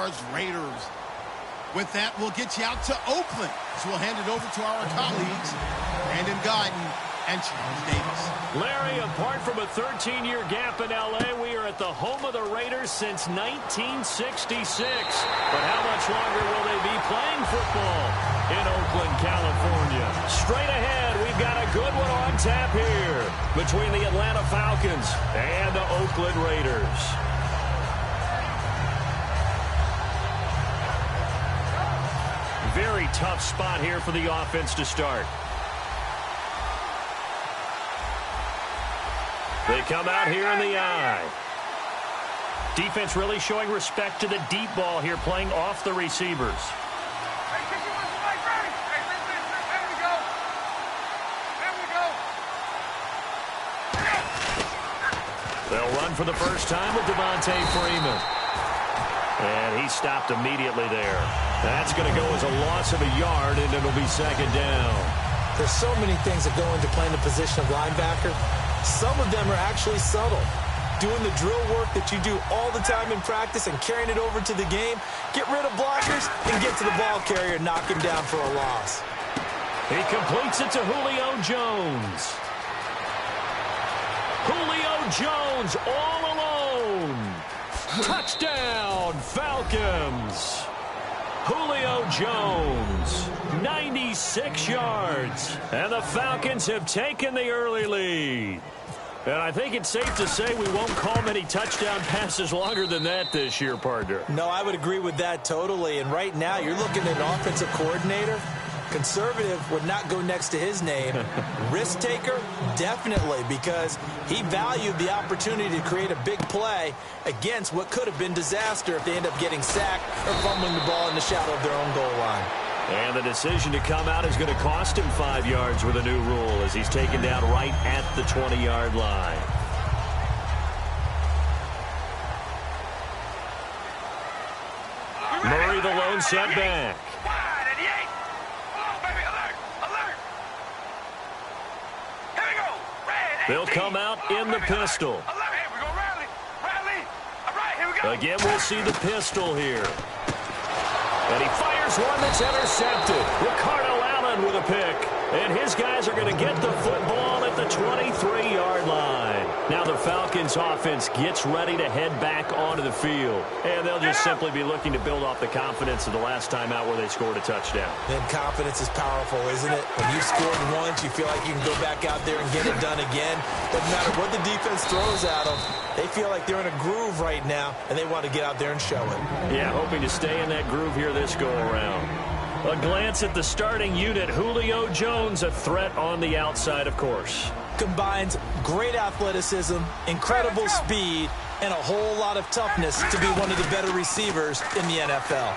Jaguars, Raiders. With that, we'll get you out to Oakland. So we'll hand it over to our colleagues, Brandon Guyton and Charles Davis. Larry, apart from a 13-year gap in L.A., we are at the home of the Raiders since 1966. But how much longer will they be playing football in Oakland, California? Straight ahead, we've got a good one on tap here between the Atlanta Falcons and the Oakland Raiders. Very tough spot here for the offense to start. They come out here in the eye. Defense really showing respect to the deep ball here, playing off the receivers. They'll run for the first time with Devontae Freeman. And he stopped immediately there. That's going to go as a loss of a yard, and it'll be second down. There's so many things that go into playing the position of linebacker. Some of them are actually subtle. Doing the drill work that you do all the time in practice and carrying it over to the game. Get rid of blockers and get to the ball carrier and knock him down for a loss. He completes it to Julio Jones. Julio Jones all alone. Touchdown, Falcons. Julio Jones, 96 yards. And the Falcons have taken the early lead. And I think it's safe to say we won't call many touchdown passes longer than that this year, partner. No, I would agree with that totally. And right now, you're looking at an offensive coordinator. Conservative would not go next to his name. Risk taker, definitely, because he valued the opportunity to create a big play against what could have been disaster if they end up getting sacked or fumbling the ball in the shadow of their own goal line. And the decision to come out is going to cost him 5 yards with a new rule as he's taken down right at the 20-yard line. Murray the lone setback. They'll come out in the pistol. Again, we'll see the pistol here. And he fires one that's intercepted. Ricardo Allen with a pick. And his guys are going to get the football at the 23-yard line. Now the Falcons offense gets ready to head back onto the field. And they'll just simply be looking to build off the confidence of the last time out where they scored a touchdown. Then confidence is powerful, isn't it? When you've scored once, you feel like you can go back out there and get it done again. Doesn't matter what the defense throws at them. They feel like they're in a groove right now, and they want to get out there and show it. Yeah, hoping to stay in that groove here this go-around. A glance at the starting unit. Julio Jones, a threat on the outside, of course. Combines great athleticism, incredible speed, and a whole lot of toughness to be one of the better receivers in the NFL.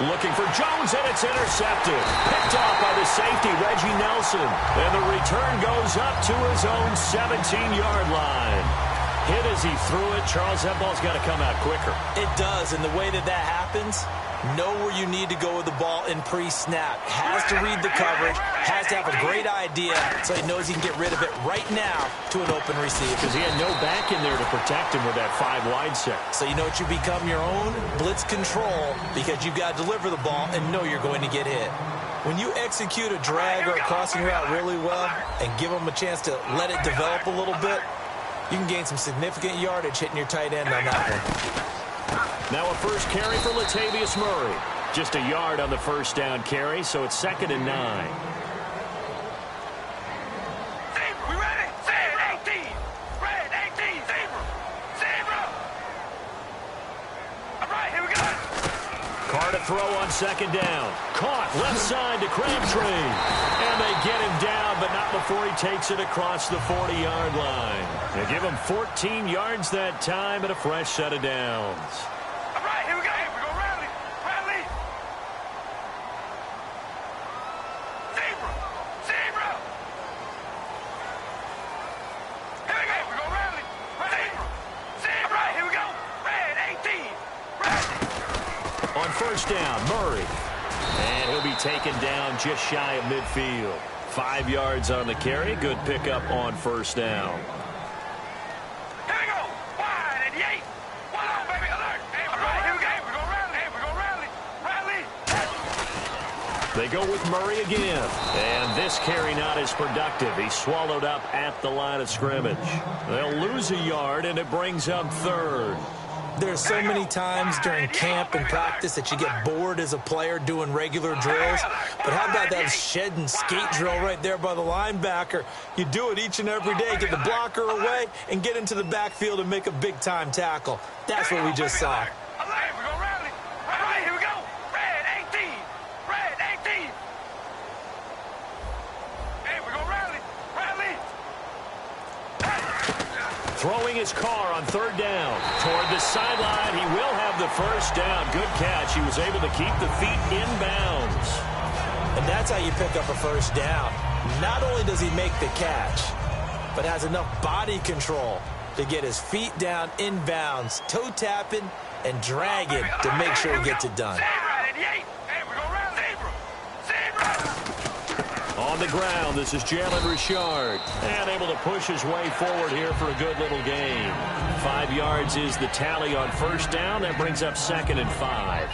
Looking for Jones, and it's intercepted. Picked off by the safety, Reggie Nelson. And the return goes up to his own 17-yard line. Hit as he threw it. Charles, that ball's got to come out quicker. It does, and the way that happens, know where you need to go with the ball in pre-snap. Has to read the coverage, has to have a great idea so he knows he can get rid of it right now to an open receiver. Because he had no back in there to protect him with that 5-wide set. So you know what, you become your own blitz control because you've got to deliver the ball and know you're going to get hit. When you execute a drag or a crossing route really well and give them a chance to let it develop a little bit, you can gain some significant yardage hitting your tight end on that one. Now a first carry for Latavius Murray. Just a yard on the first down carry, so it's 2nd and 9. We ready? Red 18. Red 18. Zebra. All right, here we go. Carr to throw on 2nd down. Caught left side to Crabtree. And they get him down, but not before he takes it across the 40-yard line. They give him 14 yards that time and a fresh set of downs. All right, here we go. We're going to rally. Rally. Zebra. Here we go. We're going to rally. Zebra. Right, here we go. Red 18. Rally. On first down, Murray. And he'll be taken down just shy of midfield. 5 yards on the carry. Good pickup on first down. Here we go. Wide 88. One on, baby. Alert. All right, here we go. We're going to rally. They go with Murray again. And this carry not as productive. He's swallowed up at the line of scrimmage. They'll lose a yard, and it brings up third. There's so many times during camp and practice that you get bored as a player doing regular drills. But how about that shed and skate drill right there by the linebacker? You do it each and every day. Get the blocker away and get into the backfield and make a big-time tackle. That's what we just saw. Throwing his car on third down. Toward the sideline, he will have the first down. Good catch. He was able to keep the feet in bounds. And that's how you pick up a first down. Not only does he make the catch, but has enough body control to get his feet down in bounds, toe tapping and dragging to make sure he gets it done. On the ground, this is Jalen Richard. And able to push his way forward here for a good little gain. 5 yards is the tally on first down. That brings up 2nd and 5.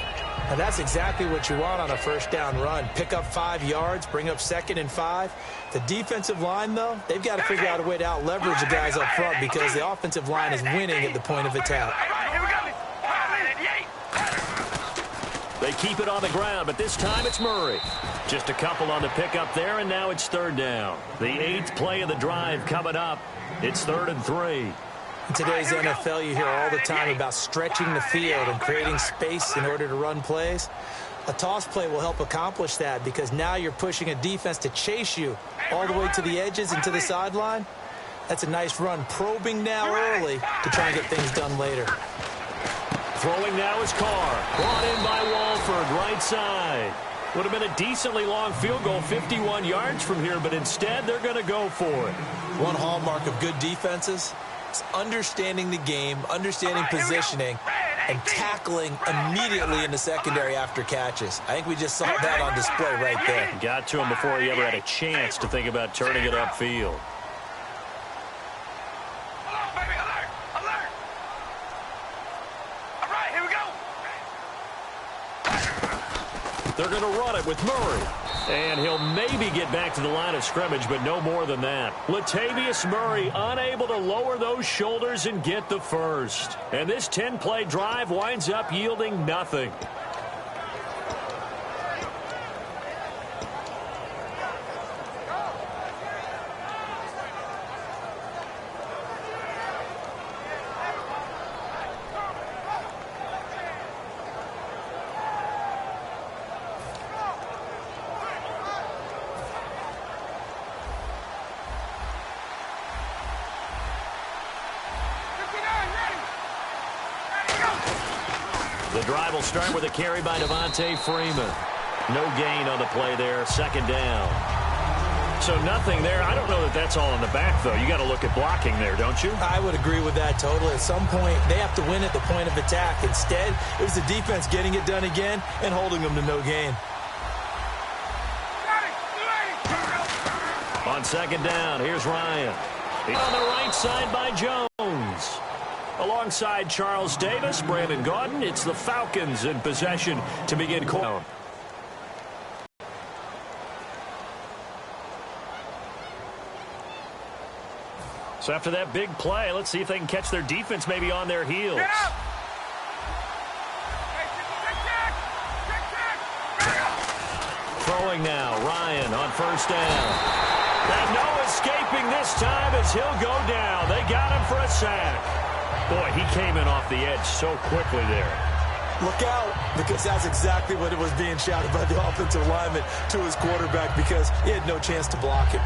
And that's exactly what you want on a first down run. Pick up 5 yards, bring up 2nd and 5. The defensive line, though, they've got to figure out a way to out-leverage the guys up front because the offensive line is winning at the point of attack. They keep it on the ground, but this time it's Murray. Just a couple on the pickup there, and now it's third down. The 8th play of the drive coming up. It's 3rd and 3. In today's NFL, you hear all the time about stretching the field and creating space in order to run plays. A toss play will help accomplish that because now you're pushing a defense to chase you all the way to the edges and to the sideline. That's a nice run, probing now early to try and get things done later. Throwing now is Carr. Brought in by Walford, right side. Would have been a decently long field goal, 51 yards from here, but instead they're going to go for it. One hallmark of good defenses is understanding the game, understanding positioning, and tackling immediately in the secondary after catches. I think we just saw that on display right there. Got to him before he ever had a chance to think about turning it upfield. They're going to run it with Murray. And he'll maybe get back to the line of scrimmage, but no more than that. Latavius Murray unable to lower those shoulders and get the first. And this 10-play drive winds up yielding nothing. The drive will start with a carry by Devontae Freeman. No gain on the play there, 2nd down. So nothing there. I don't know that that's all in the back, though. You got to look at blocking there, don't you? I would agree with that totally. At some point, they have to win at the point of attack. Instead, it was the defense getting it done again and holding them to no gain. On 2nd down, here's Ryan. He's on the right side by Jones. Alongside Charles Davis, Brandon Gaudin, it's the Falcons in possession to begin quarter. So after that big play, let's see if they can catch their defense maybe on their heels. Throwing now, Ryan on 1st down. And no escaping this time as he'll go down. They got him for a sack. Boy, he came in off the edge so quickly there. Look out, because that's exactly what it was being shouted by the offensive lineman to his quarterback because he had no chance to block it.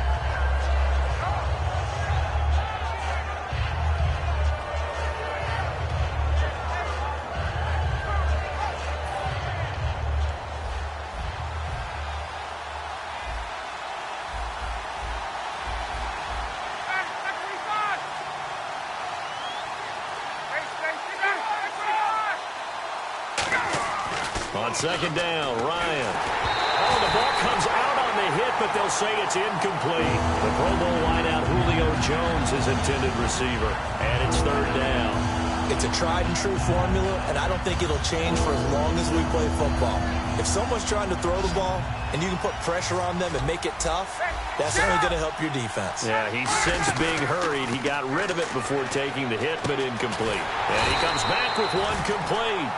On 2nd down, Ryan. Oh, the ball comes out on the hit, but they'll say it's incomplete. The Pro Bowl wideout Julio Jones is intended receiver, and it's 3rd down. It's a tried-and-true formula, and I don't think it'll change for as long as we play football. If someone's trying to throw the ball, and you can put pressure on them and make it tough, that's only going to help your defense. Yeah, he sensed being hurried. He got rid of it before taking the hit, but incomplete. And he comes back with one complete.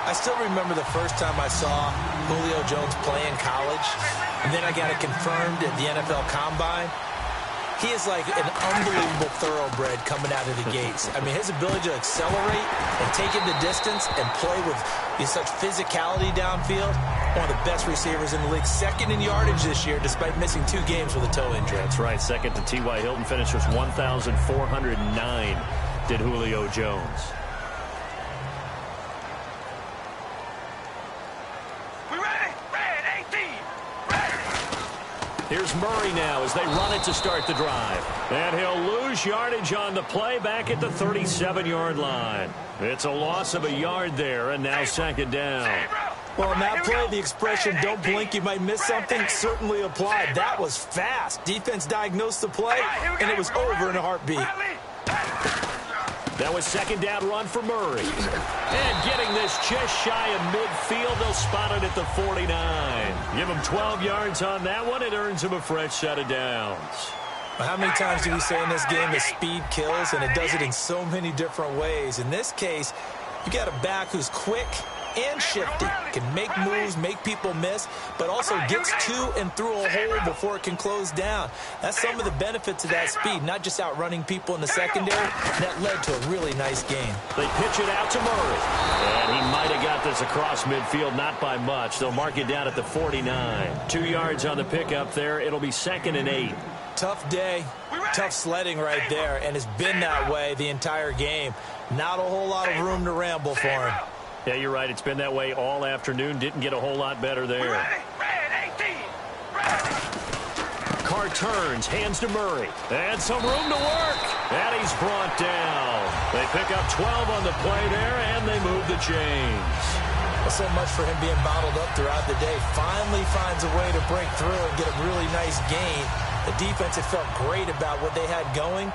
I still remember the first time I saw Julio Jones play in college, and then I got it confirmed at the NFL Combine. He is like an unbelievable thoroughbred coming out of the gates. I mean, his ability to accelerate and take it the distance and play with such physicality downfield, one of the best receivers in the league. Second in yardage this year, despite missing 2 games with a toe injury. That's right. Second to T.Y. Hilton. Finishes 1,409, did Julio Jones. Here's Murray now as they run it to start the drive. And he'll lose yardage on the play back at the 37-yard line. It's a loss of a yard there, and now second down. Well, on that play, the expression, don't blink, you might miss something, certainly applied. That was fast. Defense diagnosed the play, and it was over in a heartbeat. That was second down run for Murray. And getting this just shy of midfield, they'll spot it at the 49. Give him 12 yards on that one. It earns him a fresh set of downs. Well, how many times do we say in this game that speed kills, and it does it in so many different ways? In this case, you got a back who's quick and shifty, can make moves, make people miss, but also gets to and through a hole before it can close down. That's some of the benefits of that speed, not just outrunning people in the secondary. That led to a really nice game. They pitch it out to Murray, and he might have got this across midfield, not by much. They'll mark it down at the 49. 2 yards on the pickup there. It'll be 2nd and 8. Tough day, tough sledding right there, and it's been that way the entire game. Not a whole lot of room to ramble for him. Yeah, you're right. It's been that way all afternoon. Didn't get a whole lot better there. Carr turns, hands to Murray. And some room to work. And he's brought down. They pick up 12 on the play there, and they move the chains. Well, so much for him being bottled up throughout the day. Finally finds a way to break through and get a really nice gain. The defense had felt great about what they had going.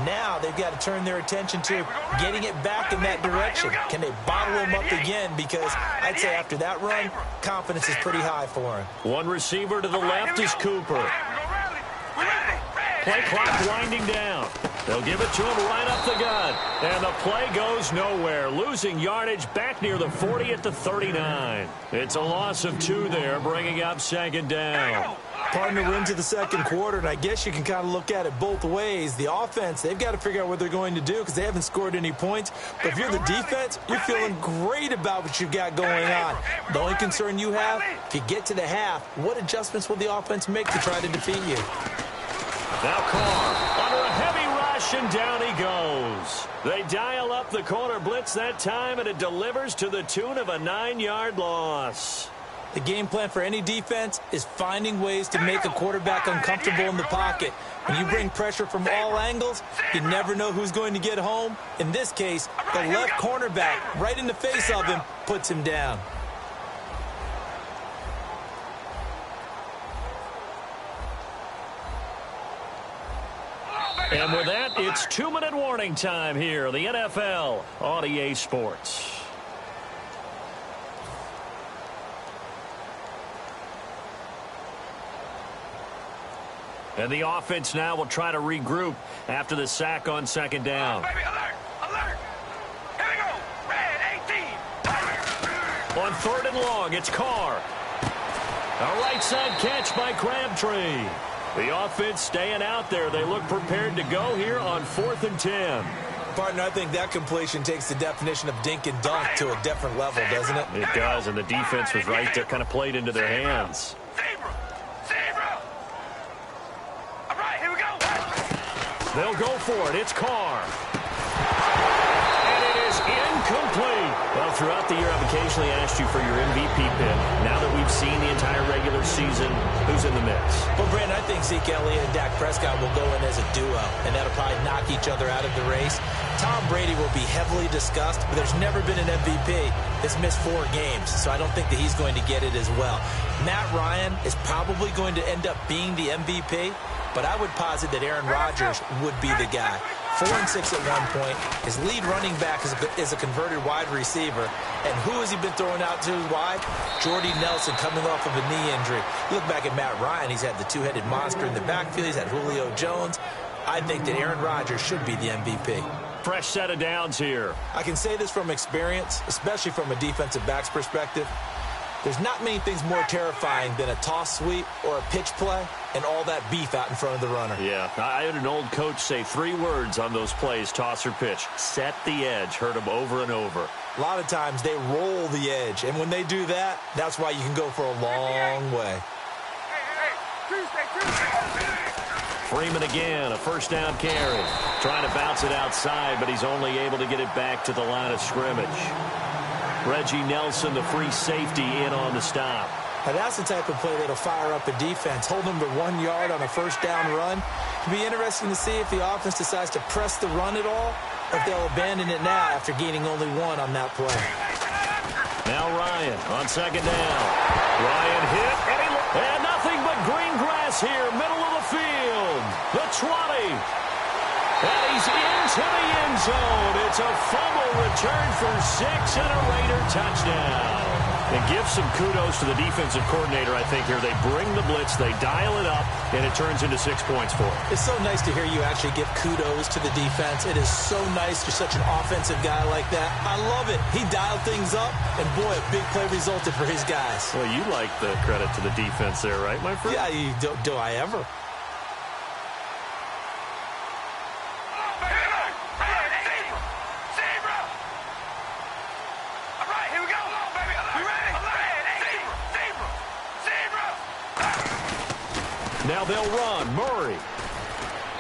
Now they've got to turn their attention to getting it back in that direction. Can they bottle him up again? Because I'd say after that run, confidence is pretty high for him. One receiver to the left is Cooper. Play clock winding down. They'll give it to him right up the gut. And the play goes nowhere. Losing yardage back near the 40 at the 39. It's a loss of 2 there, bringing up second down. Partner, we're into the second quarter, and I guess you can kind of look at it both ways. The offense, they've got to figure out what they're going to do because they haven't scored any points. But if you're the defense, you're feeling great about what you've got going on. The only concern you have, if you get to the half, what adjustments will the offense make to try to defeat you? Now Carr under a heavy rush, and down he goes. They dial up the corner blitz that time, and it delivers to the tune of a 9-yard loss. The game plan for any defense is finding ways to make a quarterback uncomfortable in the pocket. When you bring pressure from all angles, you never know who's going to get home. In this case, the left cornerback, right in the face of him, puts him down. And with that, it's 2-minute warning time here, the NFL on EA Sports. And the offense now will try to regroup after the sack on second down. Baby, alert! Alert! Here we go! Red 18! On 3rd and long, it's Carr. A right side catch by Crabtree. The offense staying out there. They look prepared to go here on 4th and 10. Partner, I think that completion takes the definition of dink and dunk to a different level, doesn't it? It does, and the defense was right there, kind of played into their hands. They'll go for it. It's Carr. And it is incomplete. Well, throughout the year, I've occasionally asked you for your MVP pick. Now that we've seen the entire regular season, who's in the mix? Well, Brandon, I think Zeke Elliott and Dak Prescott will go in as a duo, and that'll probably knock each other out of the race. Tom Brady will be heavily discussed, but there's never been an MVP that's missed 4 games, so I don't think that he's going to get it as well. Matt Ryan is probably going to end up being the MVP, but I would posit that Aaron Rodgers would be the guy. 4 and 6 at one point. His lead running back is a converted wide receiver. And who has he been throwing out to wide? Jordy Nelson coming off of a knee injury. You look back at Matt Ryan. He's had the two-headed monster in the backfield. He's had Julio Jones. I think that Aaron Rodgers should be the MVP. Fresh set of downs here. I can say this from experience, especially from a defensive back's perspective. There's not many things more terrifying than a toss sweep or a pitch play and all that beef out in front of the runner. Yeah, I had an old coach say 3 words on those plays, toss or pitch. Set the edge. Heard him over and over. A lot of times they roll the edge, and when they do that, that's why you can go for a long way. Freeman again, a first down carry. Trying to bounce it outside, but he's only able to get it back to the line of scrimmage. Reggie Nelson, the free safety, in on the stop. Now that's the type of play that'll fire up a defense. Hold them to 1 yard on a first down run. It'll be interesting to see if the offense decides to press the run at all, or if they'll abandon it now after gaining only 1 on that play. Now Ryan on second down. Ryan hit, and nothing but green grass here, middle of the field. The 20. And he's into the end zone. It's a fumble return for 6 and a Raider touchdown. And give some kudos to the defensive coordinator, I think, here. They bring the blitz, they dial it up, and it turns into 6 points for him. It's so nice to hear you actually give kudos to the defense. It is so nice. You're such an offensive guy like that. I love it. He dialed things up, and boy, a big play resulted for his guys. Well, you like the credit to the defense there, right, my friend? Yeah, do I ever? Now they'll run. Murray.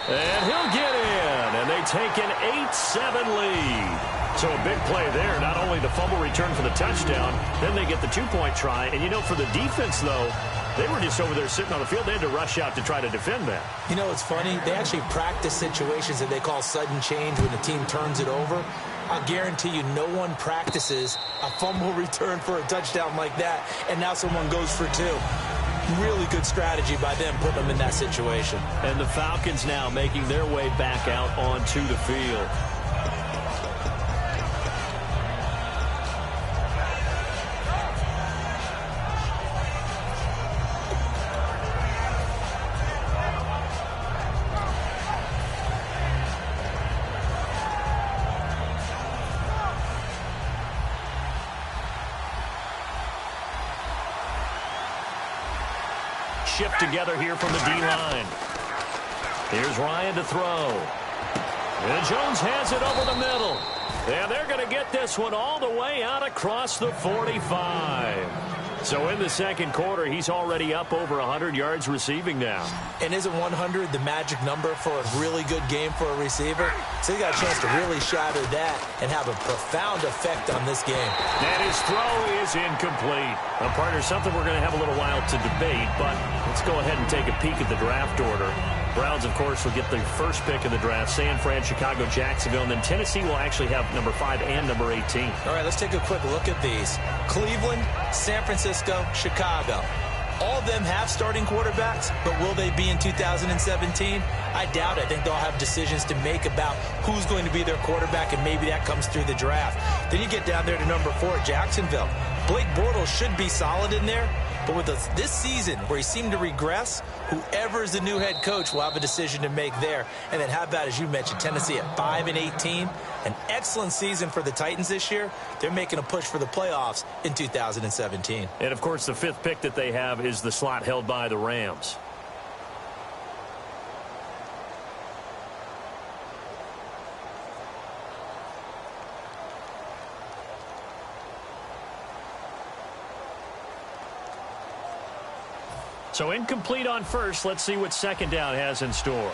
And he'll get in. And they take an 8-7 lead. So a big play there. Not only the fumble return for the touchdown, then they get the 2-point try. And, you know, for the defense, though, they were just over there sitting on the field. They had to rush out to try to defend that. You know, it's funny. They actually practice situations that they call sudden change when the team turns it over. I'll guarantee you no one practices a fumble return for a touchdown like that, and now someone goes for 2. Really good strategy by them putting them in that situation. And the Falcons now making their way back out onto the field. Shift together here from the D-line. Here's Ryan to throw. And Jones has it over the middle. And they're going to get this one all the way out across the 45. So in the second quarter, he's already up over 100 yards receiving now. And isn't 100 the magic number for a really good game for a receiver? So he got a chance to really shatter that and have a profound effect on this game. And his throw is incomplete. Now, partner, something we're going to have a little while to debate, but let's go ahead and take a peek at the draft order. Browns, of course, will get the first pick in the draft. San Fran, Chicago, Jacksonville, and then Tennessee will actually have number 5 and number 18. All right, let's take a quick look at these. Cleveland, San Francisco, Chicago. All of them have starting quarterbacks, but will they be in 2017? I doubt it. I think they'll have decisions to make about who's going to be their quarterback, and maybe that comes through the draft. Then you get down there to number 4, Jacksonville. Blake Bortles should be solid in there, but with this season where he seemed to regress, whoever is the new head coach will have a decision to make there. And then how about, as you mentioned, Tennessee at 5-18, an excellent season for the Titans this year. They're making a push for the playoffs in 2017. And, of course, the 5th pick that they have is the slot held by the Rams. So incomplete on first. Let's see what second down has in store.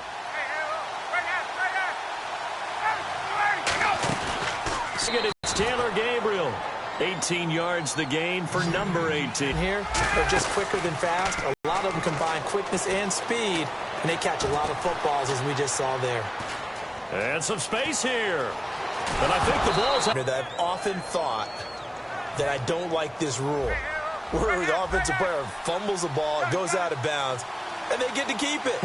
It's Taylor Gabriel. 18 yards the gain for number 18. Here, they're just quicker than fast. A lot of them combine quickness and speed, and they catch a lot of footballs, as we just saw there. And some space here. And I think the ball's... I've often thought that I don't like this rule, where the offensive player fumbles the ball, it goes out of bounds, and they get to keep it.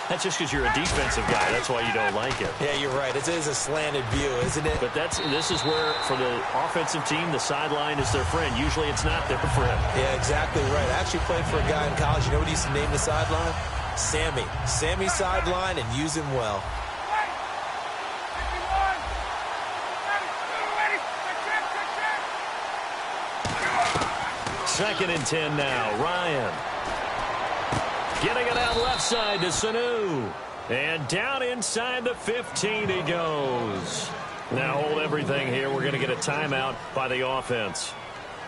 That's just because you're a defensive guy. That's why you don't like it. Yeah, you're right. It is a slanted view, isn't it? But this is where, for the offensive team, the sideline is their friend. Usually it's not their friend. Yeah, exactly right. I actually played for a guy in college. You know what he used to name the sideline? Sammy. Sammy sideline, and use him well. Second and 10 now. Ryan. Getting it out left side to Sanu. And down inside the 15 he goes. Now hold everything here. We're going to get a timeout by the offense.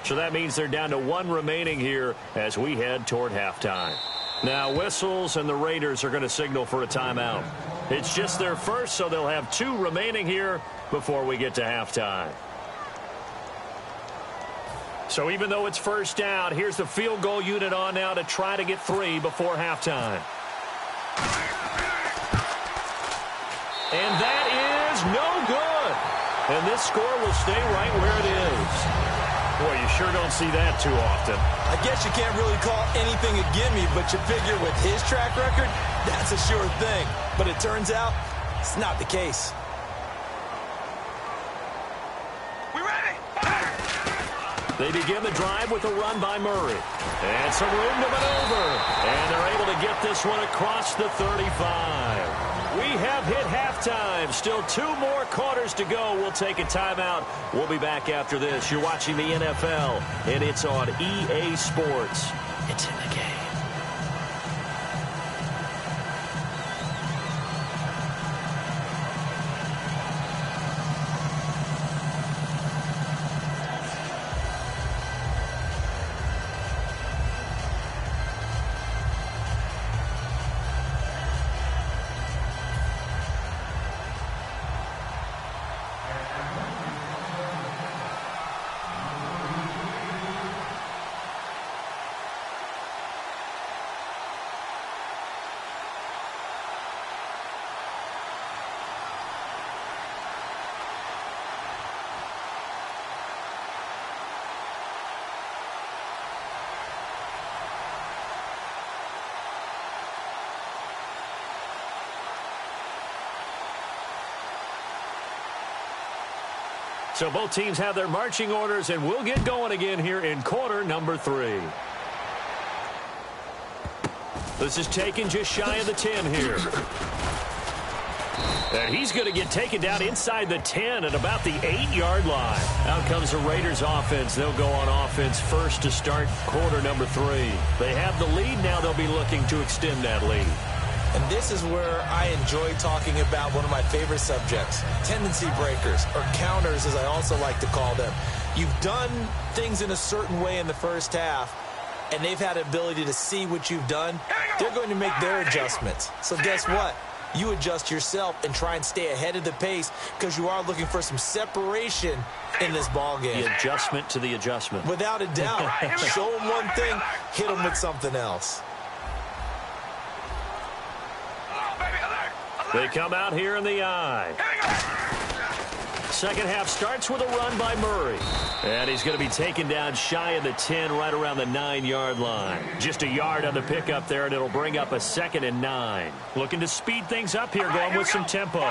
So that means they're down to one remaining here as we head toward halftime. Now whistles and the Raiders are going to signal for a timeout. It's just their first, so they'll have two remaining here before we get to halftime. So even though it's first down, here's the field goal unit on now to try to get three before halftime. And that is no good. And this score will stay right where it is. Boy, you sure don't see that too often. I guess you can't really call anything a gimme, but you figure with his track record, that's a sure thing. But it turns out it's not the case. They begin the drive with a run by Murray. And some room to maneuver. And they're able to get this one across the 35. We have hit halftime. Still two more quarters to go. We'll take a timeout. We'll be back after this. You're watching the NFL, and it's on EA Sports. It's in the game. So both teams have their marching orders, and we'll get going again here in quarter number 3. This is taken just shy of the 10 here. And he's going to get taken down inside the 10 at about the 8-yard line. Out comes the Raiders offense. They'll go on offense first to start quarter number 3. They have the lead. Now they'll be looking to extend that lead. And this is where I enjoy talking about one of my favorite subjects, tendency breakers, or counters as I also like to call them. You've done things in a certain way in the first half, and they've had the ability to see what you've done. They're going to make their adjustments. So guess what? You adjust yourself and try and stay ahead of the pace because you are looking for some separation in this ball game. The adjustment to the adjustment. Without a doubt. Show them one thing, hit them with something else. They come out here in the eye. Second half starts with a run by Murray. And he's going to be taken down shy of the 10, right around the 9-yard line. Just a yard on the pickup there, and it'll bring up a 2nd and 9. Looking to speed things up here, going with some tempo.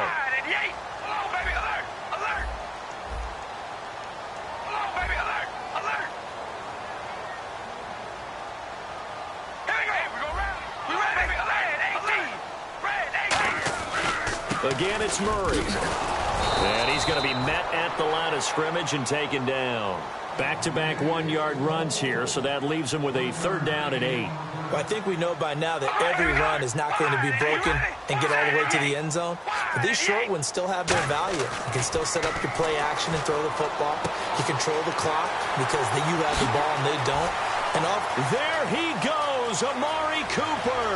Again, it's Murray. And he's going to be met at the line of scrimmage and taken down. Back-to-back 1-yard runs here, so that leaves him with a 3rd down and 8. Well, I think we know by now that every run is not going to be broken and get all the way to the end zone. But these short ones still have their value. You can still set up your play action and throw the football. You control the clock because you have the ball and they don't. And there he goes, Amari Cooper.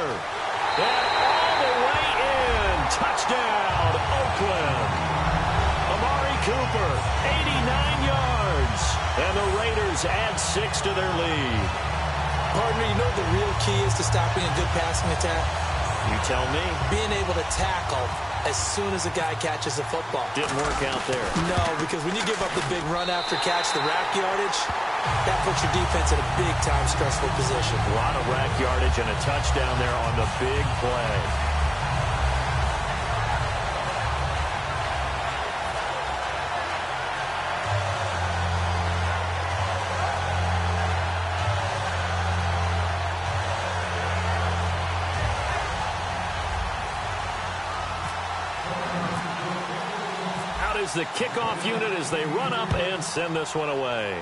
And all the way in. Touchdown, Oakland. Amari Cooper, 89 yards. And the Raiders add 6 to their lead. Partner, you know the real key is to stopping a good passing attack? You tell me. Being able to tackle as soon as a guy catches a football. Didn't work out there. No, because when you give up the big run after catch, the rack yardage, that puts your defense in a big-time stressful position. A lot of rack yardage and a touchdown there on the big play. Is the kickoff unit as they run up and send this one away.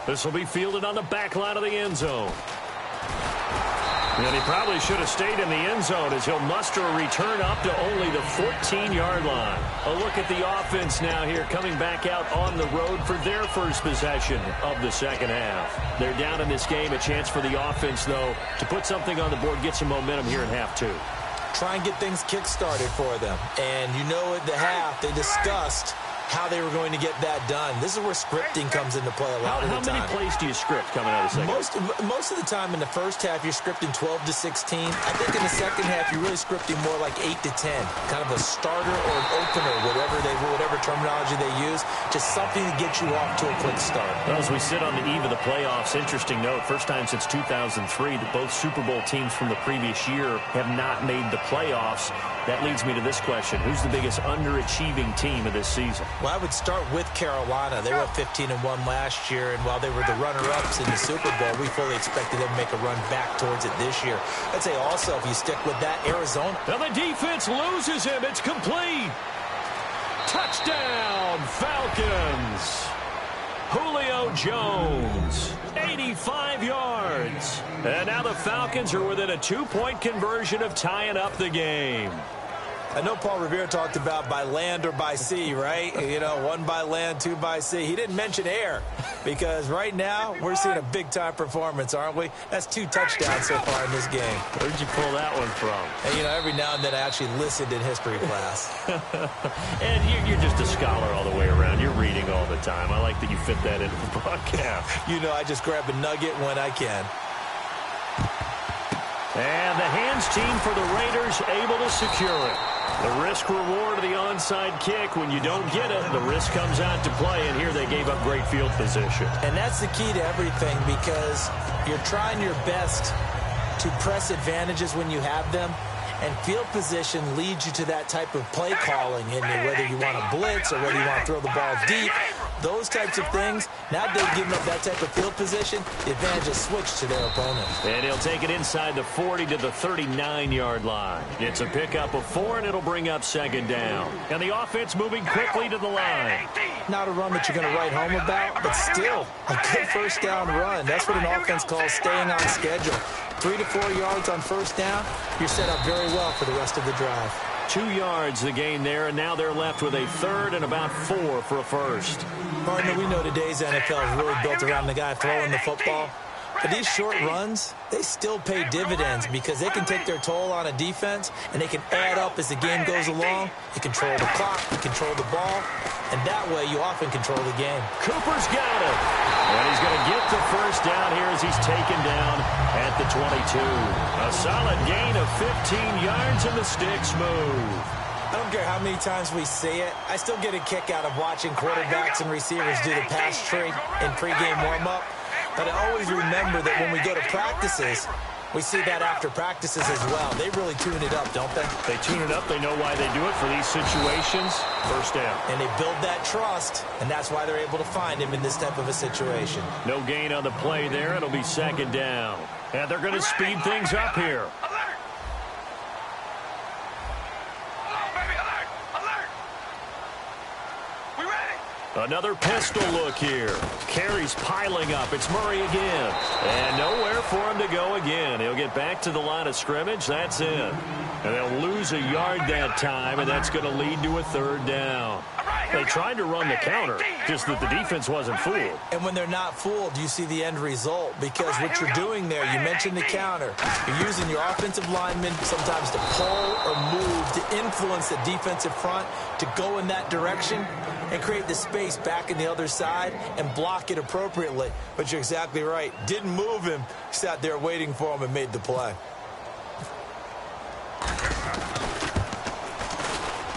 This will be fielded on the back line of the end zone. And he probably should have stayed in the end zone as he'll muster a return up to only the 14-yard line. A look at the offense now here coming back out on the road for their first possession of the second half. They're down in this game. A chance for the offense, though, to put something on the board, get some momentum here in half two. Try and get things kick-started for them. And you know at the half, they discussed how they were going to get that done. This is where scripting comes into play a lot of the time. How many plays do you script coming out of the second? Most of the time in the first half, you're scripting 12 to 16. I think in the second half, you're really scripting more like 8 to 10. Kind of a starter or an opener, whatever terminology they use. Just something to get you off to a quick start. Well, as we sit on the eve of the playoffs, interesting note, first time since 2003 that both Super Bowl teams from the previous year have not made the playoffs. That leads me to this question. Who's the biggest underachieving team of this season? Well, I would start with Carolina. They were 15-1 last year, and while they were the runner-ups in the Super Bowl, we fully expected them to make a run back towards it this year. I'd say also, if you stick with that, Arizona. Now the defense loses him. It's complete. Touchdown, Falcons. Julio Jones, 85 yards. And now the Falcons are within a 2-point conversion of tying up the game. I know Paul Revere talked about by land or by sea, right? You know, 1 by land, 2 by sea. He didn't mention air because right now we're seeing a big-time performance, aren't we? That's 2 touchdowns so far in this game. Where'd you pull that one from? And, you know, every now and then I actually listened in history class. And you're just a scholar all the way around. You're reading all the time. I like that you fit that into the broadcast. You know, I just grab a nugget when I can. And the hands team for the Raiders able to secure it. The risk-reward of the onside kick. When you don't get it, the risk comes out to play, and here they gave up great field position. And that's the key to everything because you're trying your best to press advantages when you have them, and field position leads you to that type of play calling, and whether you want to blitz or whether you want to throw the ball deep, those types of things. Now they've given up that type of field position, the advantage is switched to their opponent. And he'll take it inside the 40 to the 39-yard line. It's a pickup of 4, and it'll bring up second down. And the offense moving quickly to the line. Not a run that you're going to write home about, but still a good first down run. That's what an offense calls staying on schedule. 3 to 4 yards on first down, you're set up very well for the rest of the drive. 2 yards the gain there, and now they're left with a third and about 4 for a first. Partner, we know today's NFL is really built around the guy throwing the football. But these short runs, they still pay dividends because they can take their toll on a defense, and they can add up as the game goes along. You control the clock, you control the ball, and that way you often control the game. Cooper's got it. And he's going to get the first down here as he's taken down at the 22. A solid gain of 15 yards, and the sticks move. I don't care how many times we see it. I still get a kick out of watching quarterbacks and receivers do the pass tree in pregame warm-up. But I always remember that when we go to practices, we see that after practices as well. They really tune it up, don't they? They tune it up. They know why they do it for these situations. First down. And they build that trust, and that's why they're able to find him in this type of a situation. No gain on the play there. It'll be second down. And they're going to speed things up here. Another pistol look here. Carries piling up. It's Murray again. And nowhere for him to go again. He'll get back to the line of scrimmage. That's it. And they'll lose a yard that time, and that's going to lead to a third down. They tried to run the counter, just that the defense wasn't fooled. And when they're not fooled, you see the end result. Because what you're doing there, you mentioned the counter. You're using your offensive linemen sometimes to pull or move, to influence the defensive front, to go in that direction and create the space back in the other side and block it appropriately. But you're exactly right. Didn't move him. Sat there waiting for him and made the play.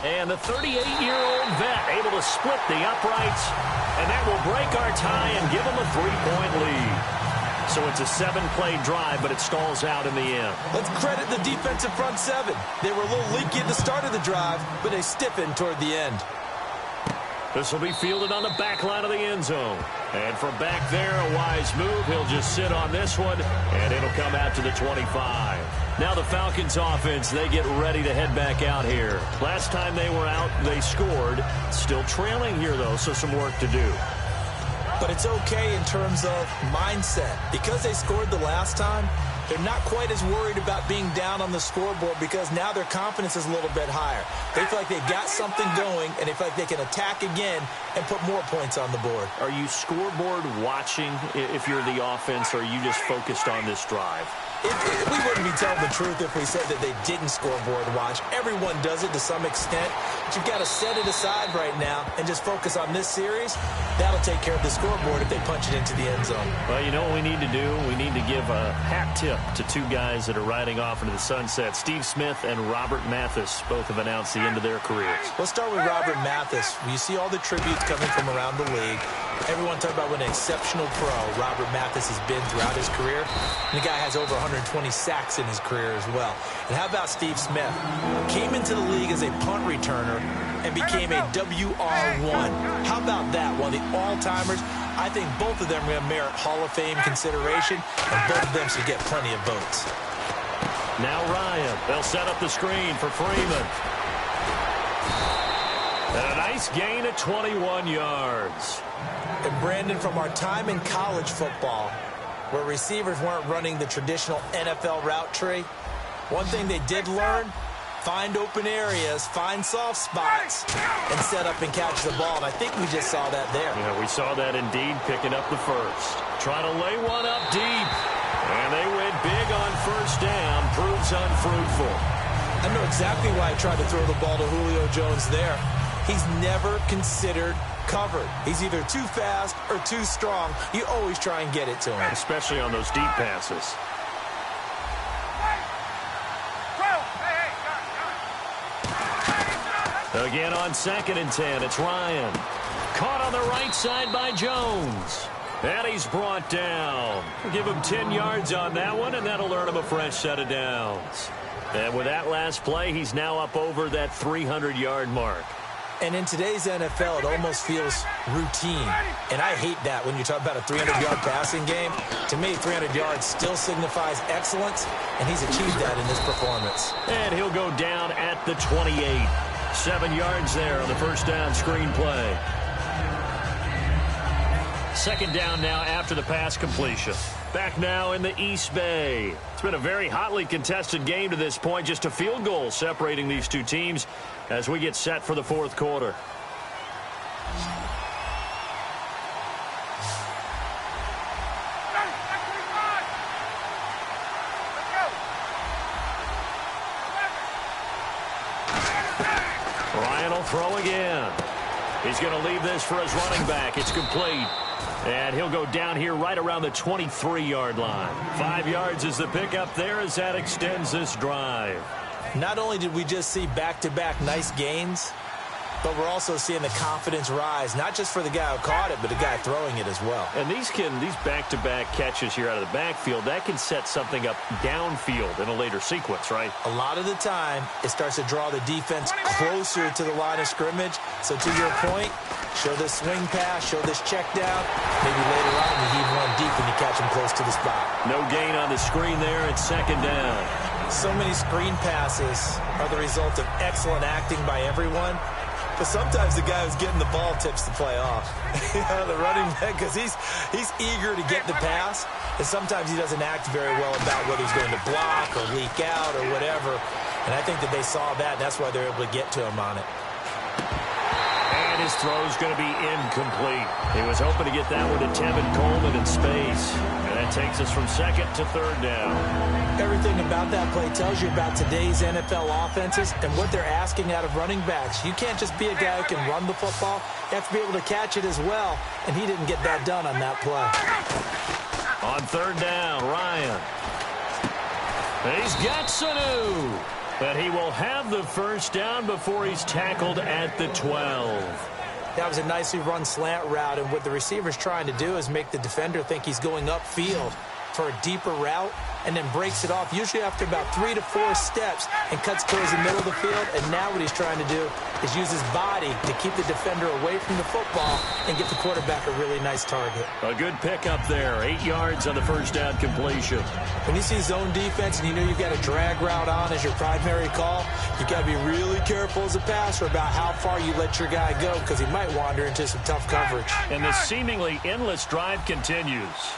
And the 38-year-old vet able to split the uprights And that will break our tie and give them a 3-point lead. So it's a 7-play drive, but it stalls out in the end. Let's credit the defensive front seven. They were a little leaky at the start of the drive, but they stiffened toward the end. This will be fielded on the back line of the end zone. And from back there, a wise move. He'll just sit on this one, and it'll come out to the 25. Now the Falcons offense, they get ready to head back out here. Last time they were out, they scored. Still trailing here, though, so some work to do. But it's okay in terms of mindset. Because they scored the last time, they're not quite as worried about being down on the scoreboard because now their confidence is a little bit higher. They feel like they've got something going, and they feel like they can attack again and put more points on the board. Are you scoreboard watching if you're the offense, or are you just focused on this drive? We wouldn't be telling the truth if we said that they didn't scoreboard watch. Everyone does it to some extent. But you've got to set it aside right now and just focus on this series. That'll take care of the scoreboard if they punch it into the end zone. Well, you know what we need to do? We need to give a hat tip to two guys that are riding off into the sunset. Steve Smith and Robert Mathis both have announced the end of their careers. Let's start with Robert Mathis. You see all the tributes coming from around the league. Everyone talking about what an exceptional pro Robert Mathis has been throughout his career. And the guy has over 120 sacks in his career as well. And how about Steve Smith? Came into the league as a punt returner and became a WR1. How about that? One of the all-timers. I think both of them are going to merit Hall of Fame consideration, and both of them should get plenty of votes. Now Ryan. They'll set up the screen for Freeman. And a nice gain of 21 yards. And Brandon, from our time in college football, where receivers weren't running the traditional NFL route tree, one thing they did learn, find open areas, find soft spots, and set up and catch the ball. And I think we just saw that there. Yeah, we saw that indeed, picking up the first. Trying to lay one up deep. And they went big on first down. Proves unfruitful. I know exactly why I tried to throw the ball to Julio Jones there. He's never considered covered. He's either too fast or too strong. You always try and get it to him. Especially on those deep passes. Again on 2nd and 10, it's Ryan. Caught on the right side by Jones. And he's brought down. Give him 10 yards on that one, and that'll earn him a fresh set of downs. And with that last play, he's now up over that 300-yard mark. And in today's NFL, it almost feels routine. And I hate that when you talk about a 300-yard passing game. To me, 300 yards still signifies excellence, and he's achieved that in this performance. And he'll go down at the 28. 7 yards there on the first down screen play. 2nd down now after the pass completion. Back now in the East Bay. It's been a very hotly contested game to this point. Just a field goal separating these two teams as we get set for the 4th quarter. Ryan will throw again. He's going to leave this for his running back. It's complete. And he'll go down here right around the 23-yard line. 5 yards is the pickup there as that extends this drive. Not only did we just see back-to-back nice gains, but we're also seeing the confidence rise, not just for the guy who caught it, but the guy throwing it as well. And these back-to-back catches here out of the backfield, that can set something up downfield in a later sequence, right? A lot of the time, it starts to draw the defense closer to the line of scrimmage. So to your point, show this swing pass, show this check down. Maybe later on you heave one deep and you catch him close to the spot. No gain on the screen there. It's 2nd down. So many screen passes are the result of excellent acting by everyone. But sometimes the guy who's getting the ball tips the play off. The running back, because he's eager to get the pass, and sometimes he doesn't act very well about whether he's going to block or leak out or whatever. And I think that they saw that, and that's why they're able to get to him on it. And his throw's going to be incomplete. He was hoping to get that one to Tevin Coleman in space. And that takes us from 2nd to 3rd down. Everything about that play tells you about today's NFL offenses and what they're asking out of running backs. You can't just be a guy who can run the football. You have to be able to catch it as well, and he didn't get that done on that play. On 3rd down, Ryan. He's got Sanu. But he will have the first down before he's tackled at the 12. That was a nicely run slant route, and what the receiver's trying to do is make the defender think he's going upfield for a deeper route, and then breaks it off, usually after about 3 to 4 steps, and cuts towards the middle of the field. And now what he's trying to do is use his body to keep the defender away from the football and get the quarterback a really nice target. A good pickup there, 8 yards on the first down completion. When you see zone defense and you know you've got a drag route on as your primary call, you've got to be really careful as a passer about how far you let your guy go, because he might wander into some tough coverage. And the seemingly endless drive continues.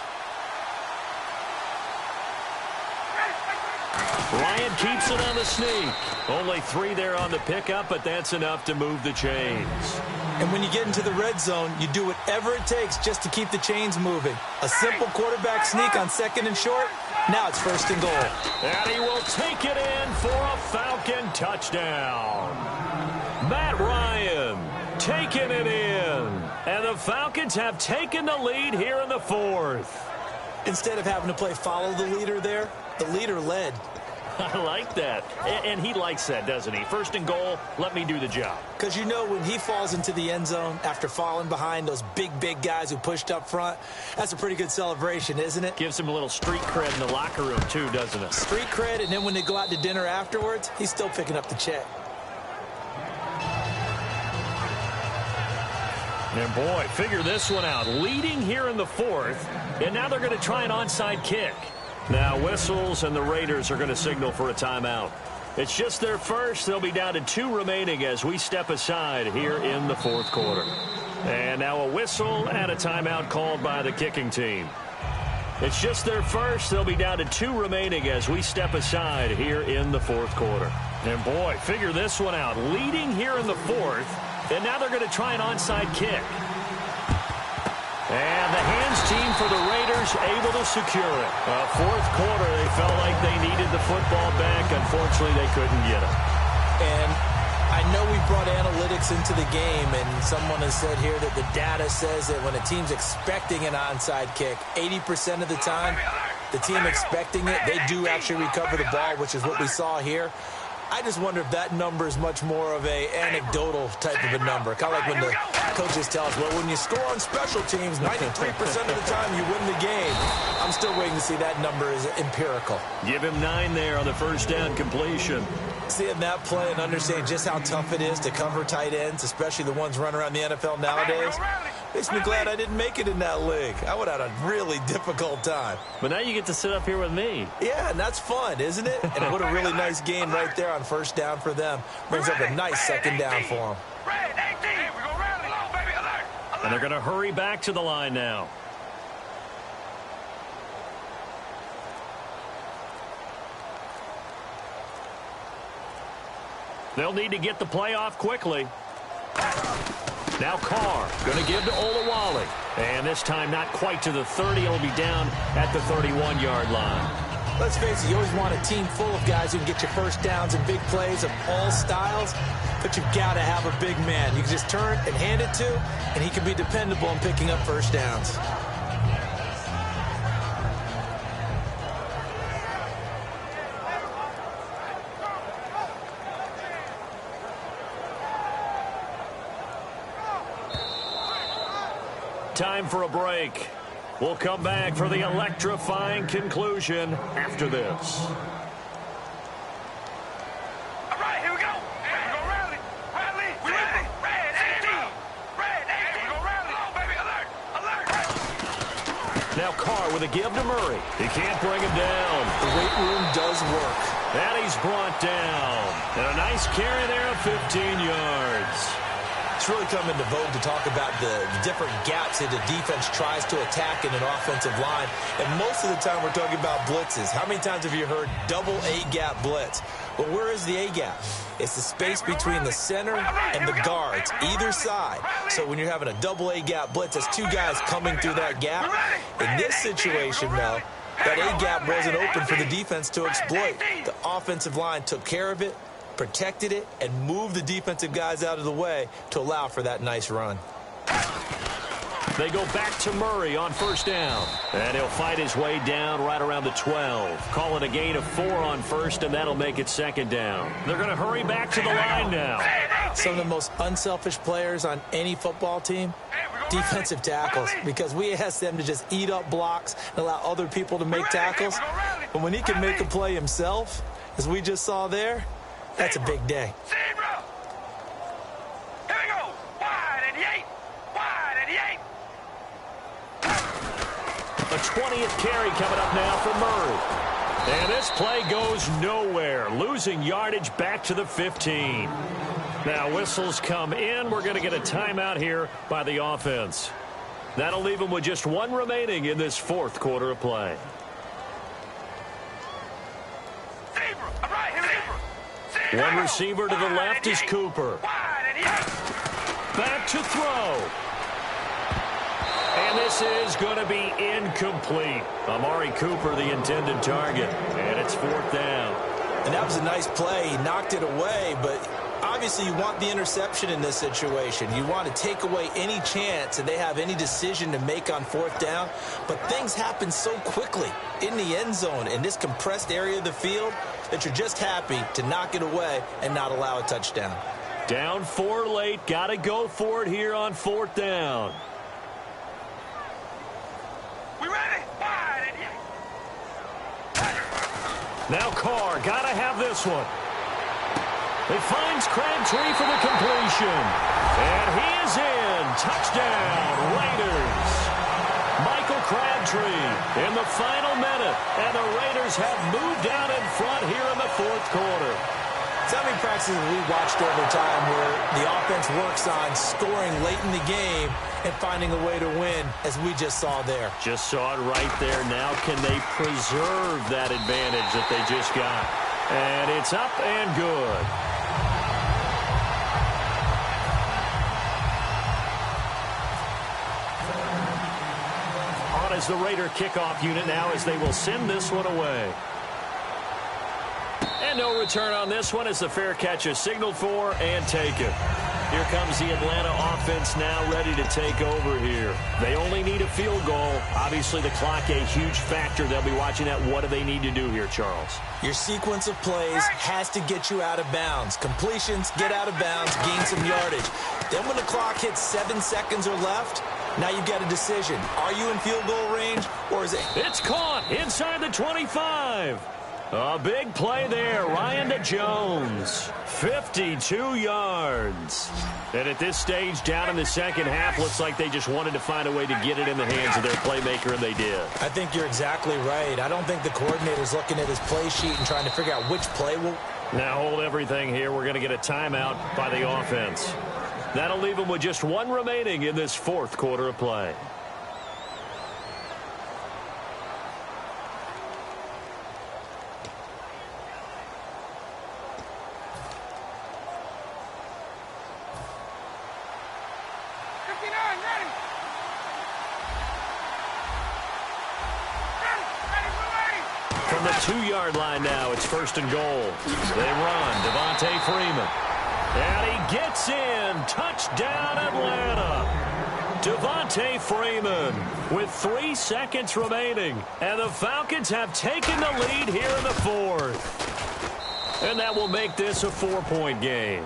Ryan keeps it on the sneak. Only 3 there on the pickup, but that's enough to move the chains. And when you get into the red zone, you do whatever it takes just to keep the chains moving. A simple quarterback sneak on 2nd and short. Now it's 1st and goal. And he will take it in for a Falcon touchdown. Matt Ryan taking it in. And the Falcons have taken the lead here in the 4th. Instead of having to play follow the leader there, the leader led. I like that. And he likes that, doesn't he? 1st and goal, let me do the job. Because you know when he falls into the end zone after falling behind those big guys who pushed up front, that's a pretty good celebration, isn't it? Gives him a little street cred in the locker room, too, doesn't it? Street cred, and then when they go out to dinner afterwards, he's still picking up the check. And boy, figure this one out. Leading here in the 4th, and now they're going to try an onside kick. Now whistles, and the Raiders are going to signal for a timeout. It's just their first. They'll be down to 2 remaining as we step aside here in the 4th quarter. And now a whistle and a timeout called by the kicking team. It's just their first. They'll be down to 2 remaining as we step aside here in the 4th quarter. And boy, figure this one out. Leading here in the 4th, and now they're going to try an onside kick. And the hands team for the Raiders able to secure it. 4th quarter, they felt like they needed the football back. Unfortunately, they couldn't get it. And I know we brought analytics into the game, and someone has said here that the data says that when a team's expecting an onside kick, 80% of the time, the team expecting it, they do actually recover the ball, which is what we saw here. I just wonder if that number is much more of a anecdotal type of a number. Kind of like when the coaches tell us, well, when you score on special teams, 93% of the time you win the game. I'm still waiting to see that number is empirical. Give him 9 there on the first down completion. Seeing that play and understanding just how tough it is to cover tight ends, especially the ones running around the NFL nowadays, makes me glad I didn't make it in that league. I would have had a really difficult time. But now you get to sit up here with me. Yeah, and that's fun, isn't it? And what a really nice gain right there on first down for them. Brings up a nice second down for them. And they're going to hurry back to the line now. They'll need to get the play off quickly. Now Carr going to give to Olawale. And this time not quite to the 30. He'll be down at the 31-yard line. Let's face it, you always want a team full of guys who can get you first downs and big plays of all styles, but you've got to have a big man. You can just turn and hand it to, and he can be dependable in picking up first downs. Time for a break. We'll come back for the electrifying conclusion after this. All right, here we go. Here we go, rally. Rally. We ready. Red 18. Red 18. Here we go, rally. Oh, baby, alert. Alert. Now Carr with a give to Murray. He can't bring him down. The weight room does work. And he's brought down. And a nice carry there of 15 yards. It's really come into vogue to talk about the different gaps that the defense tries to attack in an offensive line. And most of the time we're talking about blitzes. How many times have you heard double A-gap blitz? Well, where is the A-gap? It's the space between the center and the guards, either side. So when you're having a double A-gap blitz, that's 2 guys coming through that gap. In this situation, though, that A-gap wasn't open for the defense to exploit. The offensive line took care of it, protected it, and moved the defensive guys out of the way to allow for that nice run. They go back to Murray on first down. And he'll fight his way down right around the 12. Calling a gain of 4 on first, and that'll make it second down. They're going to hurry back to the line now. some of the most unselfish players on any football team? Defensive tackles, because we ask them to just eat up blocks and allow other people to make tackles. But when he can make a play himself, as we just saw there, that's a big day. Here we go. Wide and eight. Wide and eight. A 20th carry coming up now for Murray. And this play goes nowhere, losing yardage back to the 15. Now whistles come in. We're going to get a timeout here by the offense. That'll leave them with just one remaining in this fourth quarter of play. One receiver to the left is Cooper. Back to throw. And this is going to be incomplete. Amari Cooper, the intended target. And it's fourth down. And that was a nice play. He knocked it away, but obviously you want the interception in this situation. You want to take away any chance that they have any decision to make on fourth down. But things happen so quickly in the end zone in this compressed area of the field that you're just happy to knock it away and not allow a touchdown. Down 4 late. Got to go for it here on fourth down. We ready? Wide and Now Carr, got to have this one. It finds Crabtree for the completion. And he is in. Touchdown, Raiders. Michael Crabtree in the final minute. And the Raiders have moved out in front here in the fourth quarter. So many practices we've watched over time where the offense works on scoring late in the game and finding a way to win, as we just saw there. Just saw it right there. Now can they preserve that advantage that they just got? And it's up and good. On as the Raider kickoff unit now as they will send this one away. And no return on this one as the fair catch is signaled for and taken. Here comes the Atlanta offense now ready to take over here. They only need a field goal. Obviously, the clock a huge factor. They'll be watching that. What do they need to do here, Charles? Your sequence of plays has to get you out of bounds. Completions, get out of bounds, gain some yardage. Then when the clock hits 7 seconds or left, now you've got a decision. Are you in field goal range or is it? It's caught inside the 25. A big play there. Ryan to Jones. 52 yards. And at this stage, down in the second half, looks like they just wanted to find a way to get it in the hands of their playmaker, and they did. I think you're exactly right. I don't think the coordinator's looking at his play sheet and trying to figure out which play will. Now hold everything here. We're going to get a timeout by the offense. That'll leave them with just one remaining in this fourth quarter of play. From the 2-yard line now, it's first and goal. They run. Devontae Freeman. And he gets in. Touchdown, Atlanta. Devontae Freeman with 3 seconds remaining. And the Falcons have taken the lead here in the fourth. And that will make this a 4-point game.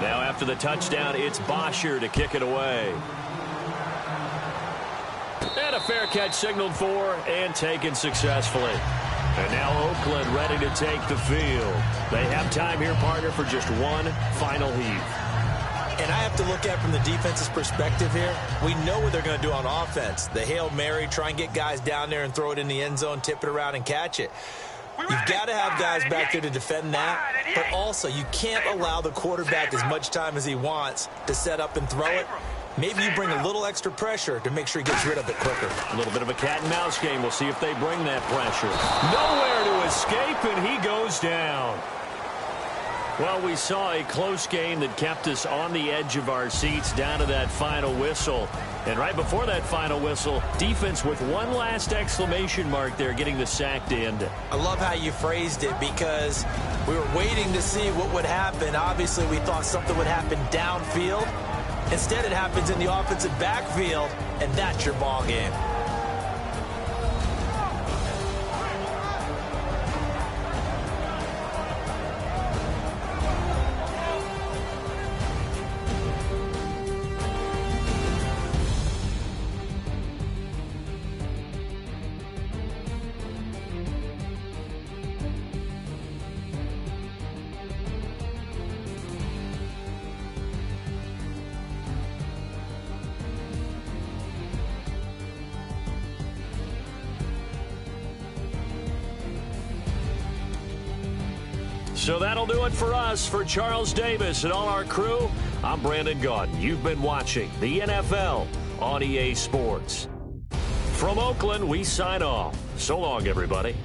Now after the touchdown, it's Bosher to kick it away. And a fair catch signaled for and taken successfully. And now Oakland ready to take the field. They have time here, partner, for just one final heave. And I have to look at it from the defense's perspective here. We know what they're going to do on offense. The Hail Mary, try and get guys down there and throw it in the end zone, tip it around and catch it. You've got to have guys back there to defend that, but also you can't allow the quarterback as much time as he wants to set up and throw it. Maybe you bring a little extra pressure to make sure he gets rid of it quicker. A little bit of a cat and mouse game. We'll see if they bring that pressure. Nowhere to escape, and he goes down. Well, we saw a close game that kept us on the edge of our seats down to that final whistle. And right before that final whistle, defense with one last exclamation mark there, getting the sack to end it. I love how you phrased it because we were waiting to see what would happen. Obviously, we thought something would happen downfield. Instead, it happens in the offensive backfield, and that's your ball game. So that'll do it for us. For Charles Davis and all our crew, I'm Brandon Gaudin. You've been watching the NFL on EA Sports. From Oakland, we sign off. So long, everybody.